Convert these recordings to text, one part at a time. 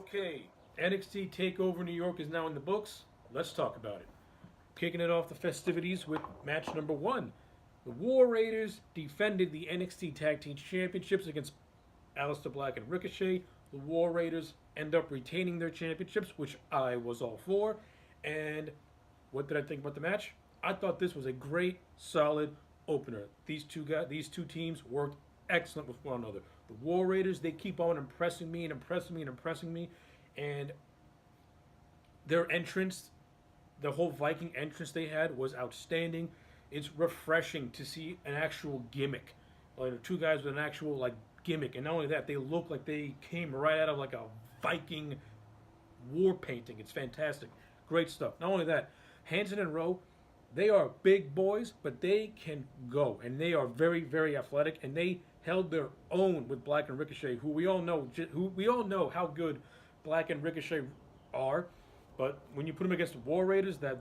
Okay, NXT Takeover New York is now in the books. Let's talk about it. Kicking it off the festivities with match number 1. The War Raiders defended the NXT Tag Team Championships against Aleister Black and Ricochet. The War Raiders end up retaining their championships, which I was all for. And what did I think about the match? I thought this was a great, solid opener. These two teams worked excellent with one another. The War Raiders, they keep on impressing me and impressing me and impressing me. And their entrance, the whole Viking entrance they had was outstanding. It's refreshing to see an actual gimmick. Like two guys with an actual gimmick. And not only that, they look like they came right out of like a Viking war painting. It's fantastic. Great stuff. Not only that, Hanson and Rowe, they are big boys, but they can go. And they are very, very athletic. And they held their own with Black and Ricochet, who we all know how good Black and Ricochet are. But when you put them against the War Raiders, the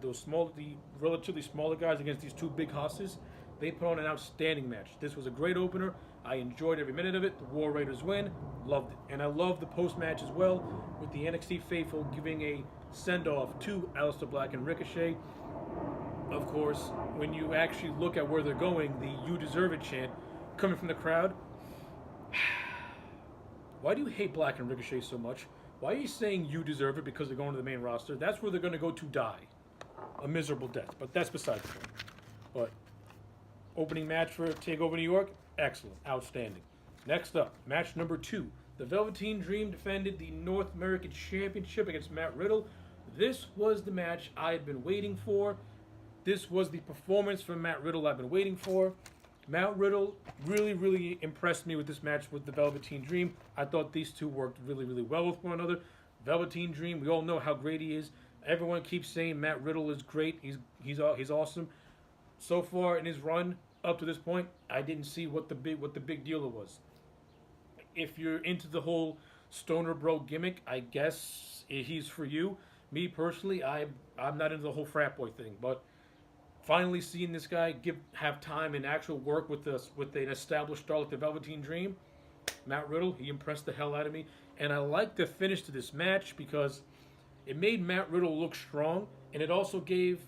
relatively smaller guys against these two big hosses, they put on an outstanding match. This was a great opener. I enjoyed every minute of it. The War Raiders win. Loved it. And I love the post-match as well, with the NXT Faithful giving a send-off to Aleister Black and Ricochet. Of course, when you actually look at where they're going, the "You Deserve It" chant coming from the crowd. Why do you hate Black and Ricochet so much? Why are you saying "you deserve it" because they're going to the main roster? That's where they're going to go to die. A miserable death. But that's beside the point. But opening match for TakeOver New York, excellent. Outstanding. Next up, match number 2. The Velveteen Dream defended the North American Championship against Matt Riddle. This was the match I had been waiting for. This was the performance from Matt Riddle I've been waiting for. Matt Riddle really, really impressed me with this match with the Velveteen Dream. I thought these two worked really, really well with one another. Velveteen Dream, we all know how great he is. Everyone keeps saying Matt Riddle is great. He's awesome. So far in his run up to this point, I didn't see what the big deal was. If you're into the whole stoner bro gimmick, I guess he's for you. Me personally, I'm not into the whole frat boy thing, but finally seeing this guy have time and actual work with an established star like the Velveteen Dream, Matt Riddle, he impressed the hell out of me. And I like the finish to this match because it made Matt Riddle look strong, and it also gave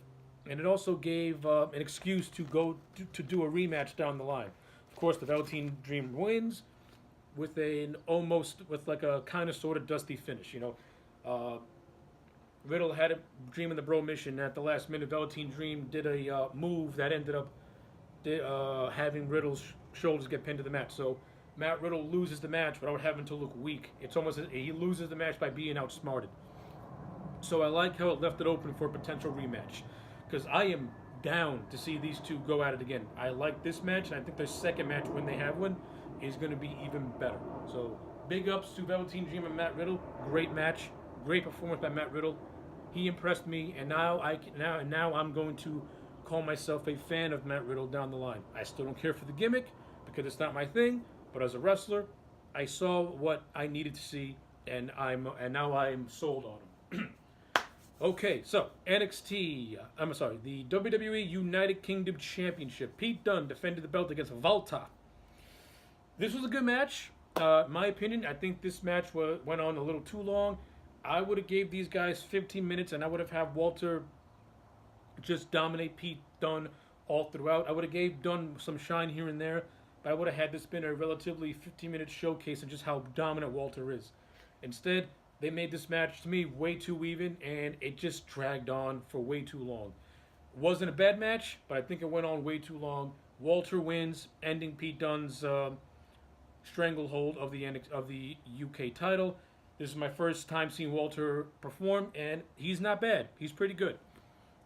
an excuse to go to do a rematch down the line. Of course, the Velveteen Dream wins with a kind of sort of dusty finish. Riddle had a Dream in the Bro mission at the last minute. Velveteen Dream did a move that ended up having Riddle's shoulders get pinned to the mat. So Matt Riddle loses the match without having to look weak. It's almost he loses the match by being outsmarted. So I like how it left it open for a potential rematch, because I am down to see these two go at it again. I like this match, and I think their second match, when they have one, is going to be even better. So big ups to Velveteen Dream and Matt Riddle. Great match, great performance by Matt Riddle. He impressed me, and now I'm going to call myself a fan of Matt Riddle down the line. I still don't care for the gimmick because it's not my thing, but as a wrestler, I saw what I needed to see, and now I'm sold on him. Okay, so the WWE United Kingdom Championship. Pete Dunne defended the belt against Walter. This was a good match. In my opinion, I think this match went on a little too long. I would have gave these guys 15 minutes, and I would have had Walter just dominate Pete Dunne all throughout. I would have gave Dunne some shine here and there, but I would have had this been a relatively 15-minute showcase of just how dominant Walter is. Instead, they made this match, to me, way too even, and it just dragged on for way too long. It wasn't a bad match, but I think it went on way too long. Walter wins, ending Pete Dunne's stranglehold of the UK title. This is my first time seeing Walter perform, and he's not bad. He's pretty good.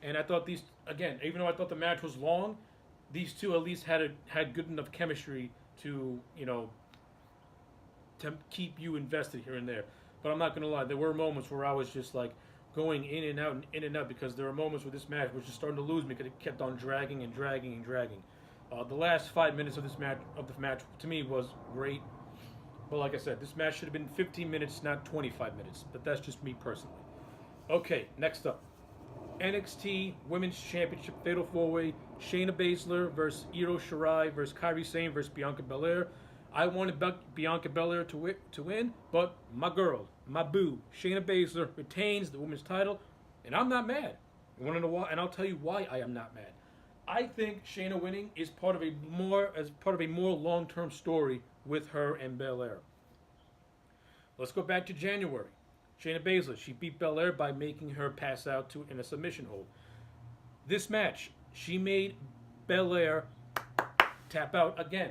And I thought even though I thought the match was long, these two at least had good enough chemistry to keep you invested here and there. But I'm not going to lie, there were moments where I was just going in and out, because there were moments where this match was just starting to lose me because it kept on dragging and dragging and dragging. The last 5 minutes of the match to me was great. But like I said, this match should have been 15 minutes, not 25 minutes. But that's just me personally. Okay, next up. NXT Women's Championship Fatal 4-Way. Shayna Baszler versus Io Shirai versus Kairi Sane versus Bianca Belair. I wanted Bianca Belair to win, but my girl, my boo, Shayna Baszler retains the women's title, and I'm not mad. You want to know why? And I'll tell you why I am not mad. I think Shayna winning is part of a more long-term story with her and Belair. Let's go back to January. Shayna Baszler, she beat Belair by making her pass out in a submission hold. This match, she made Belair tap out again.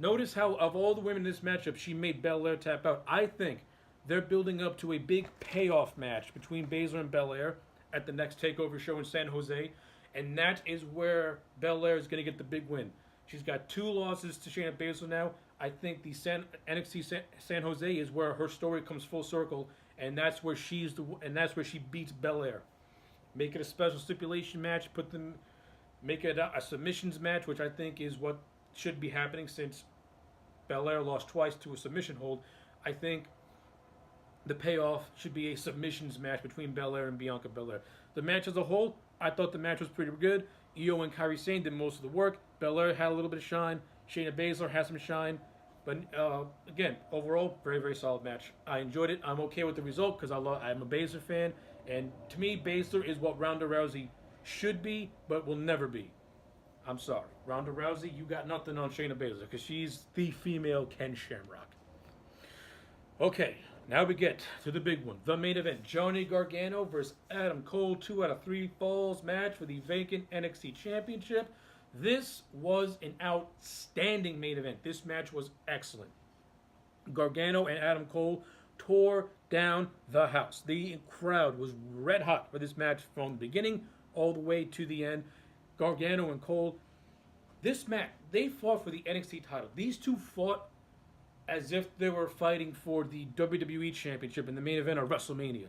Notice how, of all the women in this matchup, she made Belair tap out. I think they're building up to a big payoff match between Baszler and Belair at the next TakeOver show in San Jose, and that is where Belair is going to get the big win. She's got 2 losses to Shayna Baszler now. I think the NXT San Jose is where her story comes full circle, and that's where she beats Belair. Make it a special stipulation match. Make it a submissions match, which I think is what should be happening since Belair lost twice to a submission hold. I think the payoff should be a submissions match between Belair and Bianca Belair. The match as a whole, I thought the match was pretty good. Io and Kairi Sane did most of the work. Belair had a little bit of shine. Shayna Baszler had some shine. But again, overall, very, very solid match. I enjoyed it. I'm okay with the result because I'm a Baszler fan. And to me, Baszler is what Ronda Rousey should be, but will never be. I'm sorry. Ronda Rousey, you got nothing on Shayna Baszler because she's the female Ken Shamrock. Okay, now we get to the big one. The main event. Johnny Gargano versus Adam Cole. 2 out of 3 falls match for the vacant NXT Championship. This was an outstanding main event. This match was excellent. Gargano and Adam Cole tore down the house. The crowd was red hot for this match from the beginning all the way to the end. Gargano and Cole, this match, they fought for the NXT title. These two fought as if they were fighting for the WWE Championship in the main event of WrestleMania.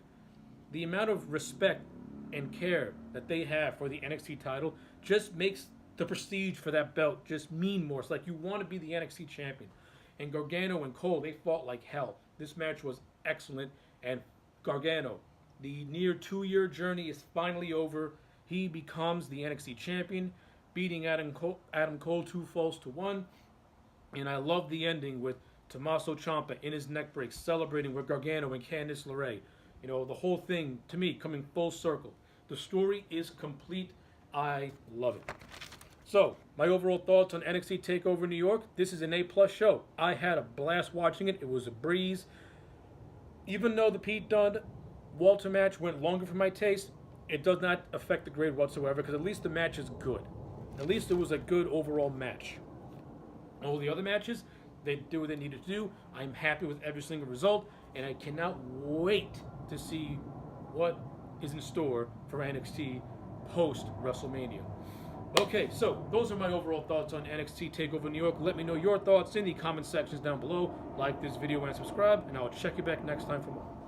The amount of respect and care that they have for the NXT title just makes the prestige for that belt just mean more. It's like you want to be the NXT champion. And Gargano and Cole, they fought like hell. This match was excellent. And Gargano, the near 2-year journey is finally over. He becomes the NXT champion, beating Adam Cole 2 falls to 1. And I love the ending with Tommaso Ciampa in his neck break, celebrating with Gargano and Candice LeRae. You know, the whole thing, to me, coming full circle. The story is complete. I love it. So, my overall thoughts on NXT TakeOver New York. This is an A+ show. I had a blast watching it. It was a breeze. Even though the Pete Dunne Walter match went longer for my taste, it does not affect the grade whatsoever because at least the match is good. At least it was a good overall match. All the other matches, they did what they needed to do. I'm happy with every single result, and I cannot wait to see what is in store for NXT post-WrestleMania. Okay, so those are my overall thoughts on NXT TakeOver New York. Let me know your thoughts in the comment sections down below. Like this video and subscribe, and I'll check you back next time for more.